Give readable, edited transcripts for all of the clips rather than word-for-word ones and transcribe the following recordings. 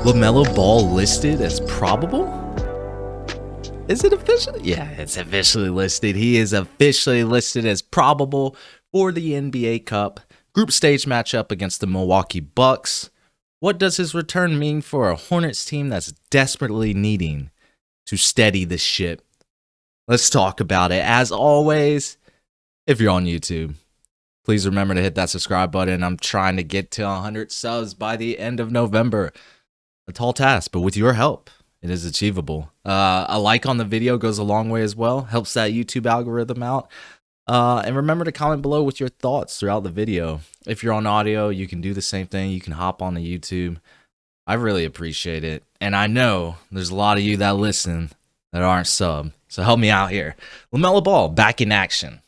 LaMelo Ball listed as probable? Is it official? Yeah, it's officially listed. He is officially listed as probable for the NBA Cup group stage matchup against the Milwaukee Bucks. What does his return mean for a Hornets team that's desperately needing to steady the ship? Let's talk about it. As always, if you're on YouTube, please remember to hit that subscribe button. I'm trying to get to 100 subs by the end of November. A tall task, but with your help, it is achievable. A like on the video goes a long way as well. Helps that YouTube algorithm out. And remember to comment below with your thoughts throughout the video. If you're on audio, you can do the same thing. You can hop on to YouTube. I really appreciate it. And I know there's a lot of you that listen that aren't sub. So help me out here. LaMelo Ball back in action.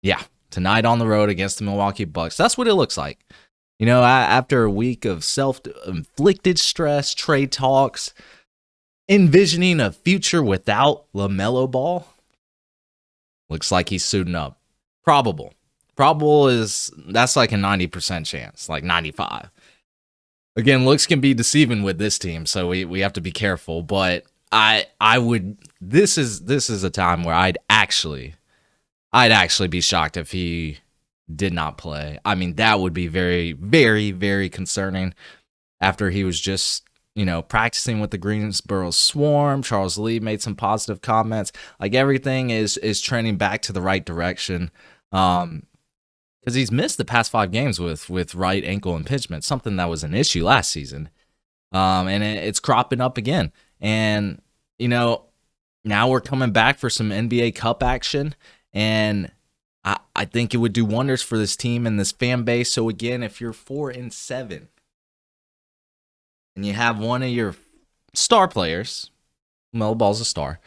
Yeah, tonight on the road against the Milwaukee Bucks. That's what it looks like. You know, after a week of self-inflicted stress, trade talks, envisioning a future without LaMelo Ball, looks like he's suiting up. Probable. Probable that's like a 90% chance, like 95. Again, looks can be deceiving with this team, so we have to be careful. But this is a time where I'd actually be shocked if he did not play. I mean, that would be very, very, very concerning after he was just, practicing with the Greensboro Swarm. Charles Lee made some positive comments. Like, everything is trending back to the right direction. Because he's missed the past 5 games with right ankle impingement, something that was an issue last season. And it's cropping up again. And, now we're coming back for some NBA Cup action. And I think it would do wonders for this team and this fan base. So again, if you're 4-7 and you have one of your star players, LaMelo Ball's a star,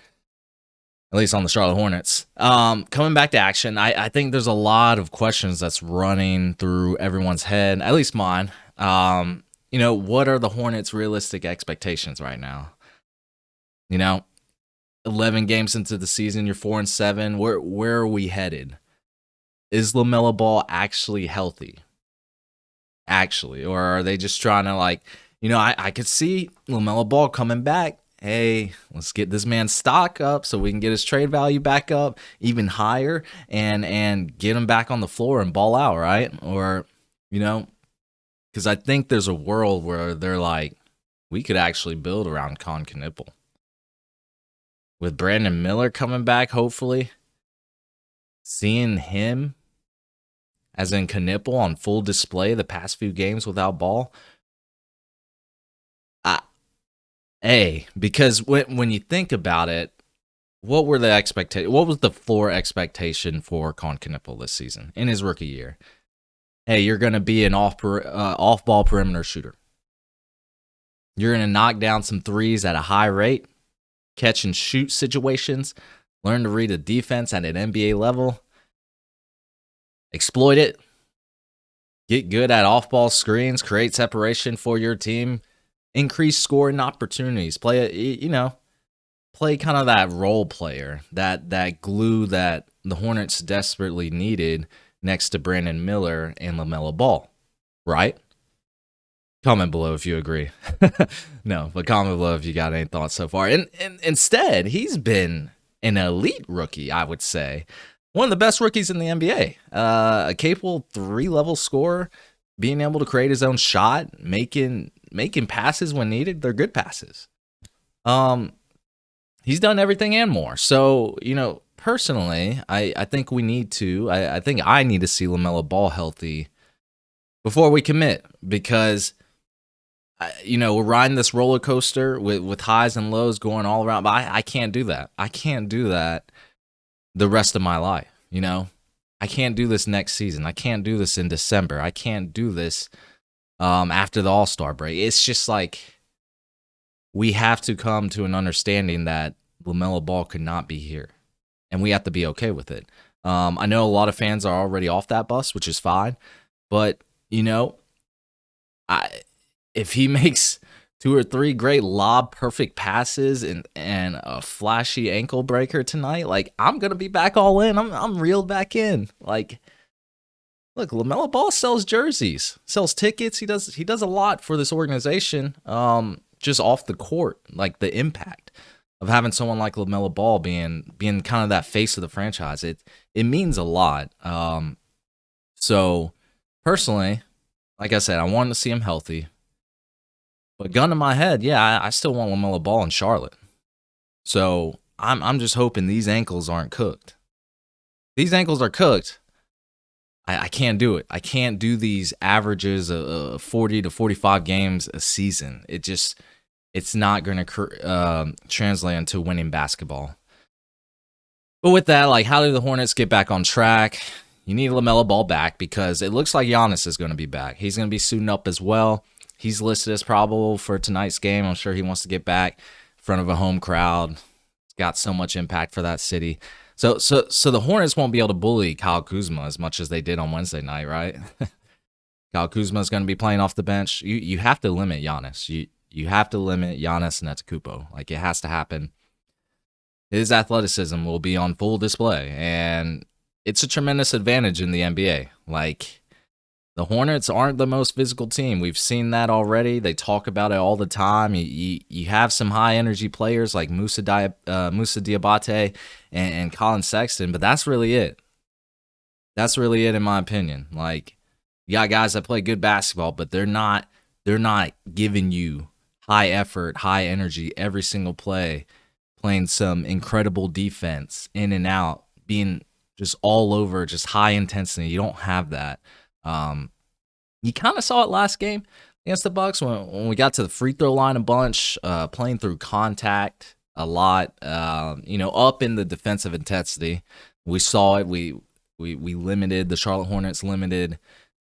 at least on the Charlotte Hornets, coming back to action, I think there's a lot of questions that's running through everyone's head, at least mine. What are the Hornets' realistic expectations right now? 11 games into the season, you're 4-7. Where are we headed? Is LaMelo Ball actually healthy? Or are they just trying to I could see LaMelo Ball coming back. Hey, let's get this man's stock up so we can get his trade value back up even higher and get him back on the floor and ball out, right? Or, because I think there's a world where they're like, we could actually build around Knipple. With Brandon Miller coming back, hopefully, seeing him, as in Knipple, on full display the past few games without Ball. Because when you think about it, what were the expectations? What was the floor expectation for Knipple this season in his rookie year? Hey, you're going to be an off-ball perimeter shooter. You're going to knock down some threes at a high rate, catch and shoot situations, learn to read a defense at an NBA level, exploit it, get good at off-ball screens, create separation for your team, increase scoring opportunities, play kind of that role player, that glue that the Hornets desperately needed next to Brandon Miller and LaMelo Ball, right? Comment below if you agree. No, but comment below if you got any thoughts so far. And instead, he's been an elite rookie, I would say. One of the best rookies in the NBA. A capable 3-level scorer, being able to create his own shot, making passes when needed. They're good passes. He's done everything and more. So, personally, I think we need to. I think I need to see LaMelo Ball healthy before we commit, because we're riding this roller coaster with highs and lows going all around. But I can't do that. I can't do that the rest of my life. I can't do this next season. I can't do this in December. I can't do this after the All-Star break. It's just like we have to come to an understanding that LaMelo Ball could not be here, and we have to be okay with it. I know a lot of fans are already off that bus, which is fine, but if he makes 2 or 3 great lob perfect passes and a flashy ankle breaker tonight, I'm gonna be back all in. I'm reeled back in. Look, LaMelo Ball sells jerseys, sells tickets. He does a lot for this organization. Just off the court, like the impact of having someone like LaMelo Ball being kind of that face of the franchise. It means a lot. So personally, like I said, I wanted to see him healthy. But gun to my head, yeah, I still want LaMelo Ball in Charlotte. So I'm just hoping these ankles aren't cooked. These ankles are cooked. I can't do it. I can't do these averages of 40 to 45 games a season. It's not going to translate into winning basketball. But with that, like, how do the Hornets get back on track? You need LaMelo Ball back because it looks like Giannis is going to be back. He's going to be suiting up as well. He's listed as probable for tonight's game. I'm sure he wants to get back in front of a home crowd. He's got so much impact for that city. So the Hornets won't be able to bully Kyle Kuzma as much as they did on Wednesday night, right? Kyle Kuzma is going to be playing off the bench. You have to limit Giannis. You have to limit Giannis Antetokounmpo. Like, it has to happen. His athleticism will be on full display, and it's a tremendous advantage in the NBA. Like, the Hornets aren't the most physical team. We've seen that already. They talk about it all the time. You have some high-energy players like Musa Diabate and Colin Sexton, but that's really it. That's really it in my opinion. Like, you got guys that play good basketball, but they're not giving you high effort, high energy every single play, playing some incredible defense in and out, being just all over, just high intensity. You don't have that. You kind of saw it last game against the Bucks when we got to the free throw line a bunch, playing through contact a lot, up in the defensive intensity. We saw it. We limited the Charlotte Hornets, limited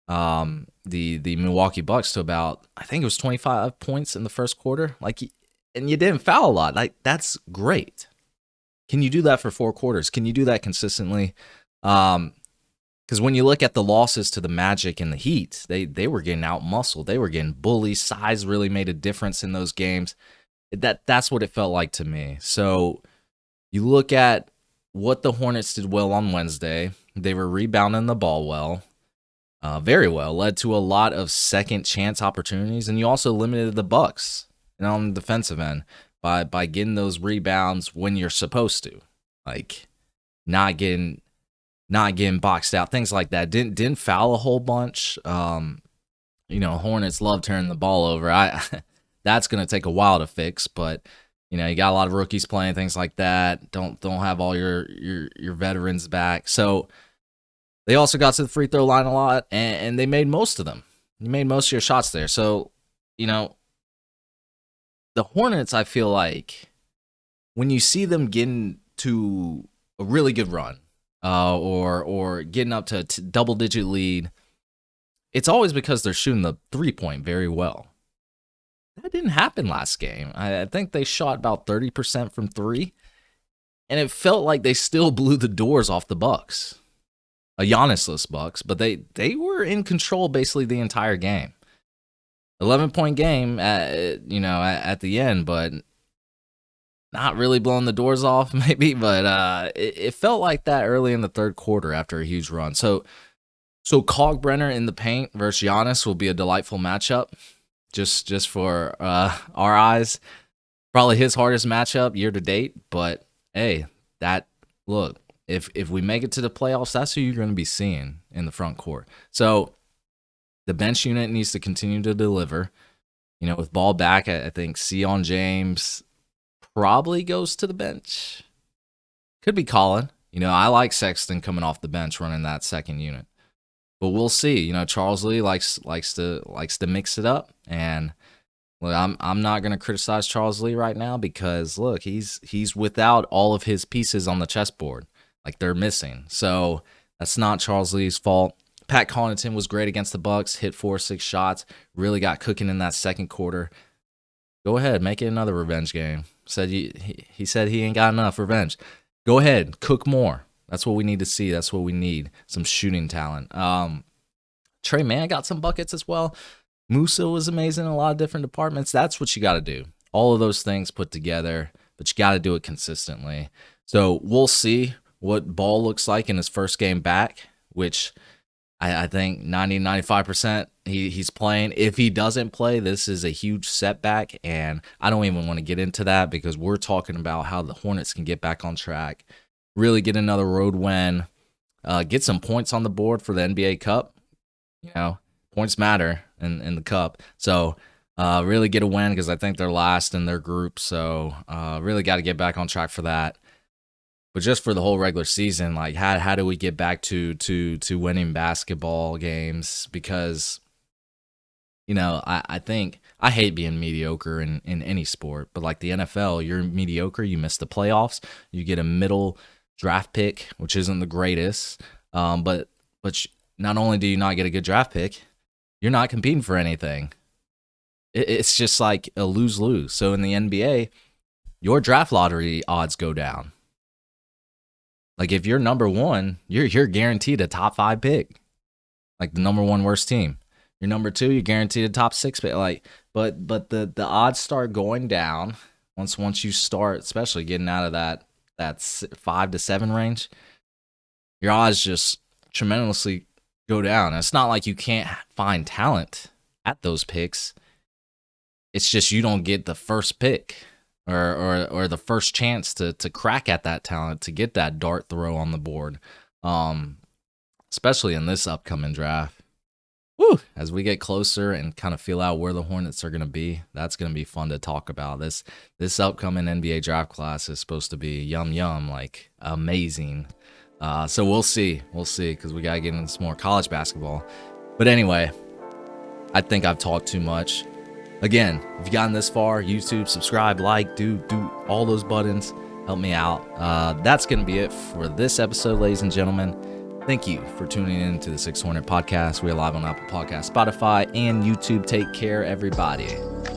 the Milwaukee Bucks to about, I think it was 25 points in the first quarter. And you didn't foul a lot. Like, that's great. Can you do that for 4 quarters? Can you do that consistently? Because when you look at the losses to the Magic and the Heat, they were getting out-muscled. They were getting bullied. Size really made a difference in those games. That's what it felt like to me. So you look at what the Hornets did well on Wednesday. They were rebounding the ball well, very well. Led to a lot of second-chance opportunities. And you also limited the Bucks on the defensive end by getting those rebounds when you're supposed to. Like, not getting boxed out, things like that. Didn't foul a whole bunch. Hornets love turning the ball over. That's gonna take a while to fix, but you got a lot of rookies playing, things like that. Don't have all your veterans back. So they also got to the free throw line a lot, and they made most of them. You made most of your shots there. So the Hornets, I feel like when you see them getting to a really good run, or getting up to a double-digit lead, it's always because they're shooting the three-point very well. That didn't happen last game. I think they shot about 30% from three, and it felt like they still blew the doors off the Bucks. A Giannis-less Bucks, but they were in control basically the entire game. 11-point game at the end, but not really blowing the doors off, maybe, but it felt like that early in the third quarter after a huge run. So Kalkbrenner in the paint versus Giannis will be a delightful matchup, just for our eyes. Probably his hardest matchup year to date, but hey, if we make it to the playoffs, that's who you're going to be seeing in the front court. So the bench unit needs to continue to deliver. With Ball back, I think Sion James probably goes to the bench. Could be Colin. I like Sexton coming off the bench running that second unit. But we'll see. Charles Lee likes to mix it up. And look, I'm not going to criticize Charles Lee right now because look, he's without all of his pieces on the chessboard. Like, they're missing. So that's not Charles Lee's fault. Pat Connaughton was great against the Bucks, hit 4 or 6 shots, really got cooking in that second quarter. Go ahead, make it another revenge game. He said he ain't got enough revenge. Go ahead, cook more. That's what we need to see. That's what we need. Some shooting talent. Trey Mann got some buckets as well. Musa was amazing in a lot of different departments. That's what you got to do. All of those things put together, but you got to do it consistently. So we'll see what Ball looks like in his first game back, which I think 90-95% he's playing. If he doesn't play, this is a huge setback, and I don't even want to get into that because we're talking about how the Hornets can get back on track, really get another road win, get some points on the board for the NBA Cup. You know, points matter in the Cup. So really get a win because I think they're last in their group. So really got to get back on track for that. But just for the whole regular season, like how do we get back to winning basketball games? Because I think I hate being mediocre in any sport, but like the NFL, you're mediocre, you miss the playoffs, you get a middle draft pick, which isn't the greatest. But not only do you not get a good draft pick, you're not competing for anything. It's just like a lose-lose. So in the NBA, your draft lottery odds go down. Like if you're number one, you're guaranteed a top 5 pick, like the number 1 worst team. You're number 2, you're guaranteed a top 6 pick. Like, but the odds start going down once you start, especially getting out of that 5 to 7 range. Your odds just tremendously go down. And it's not like you can't find talent at those picks. It's just you don't get the first pick. Or the first chance to crack at that talent, to get that dart throw on the board, especially in this upcoming draft. Woo! As we get closer and kind of feel out where the Hornets are going to be, that's going to be fun to talk about. This upcoming NBA draft class is supposed to be yum, like amazing. So we'll see, because we got to get into some more college basketball. But anyway, I think I've talked too much. Again, if you've gotten this far, YouTube, subscribe, like, do all those buttons. Help me out. That's going to be it for this episode, ladies and gentlemen. Thank you for tuning in to the 6 Hornet Podcast. We're live on Apple Podcasts, Spotify, and YouTube. Take care, everybody.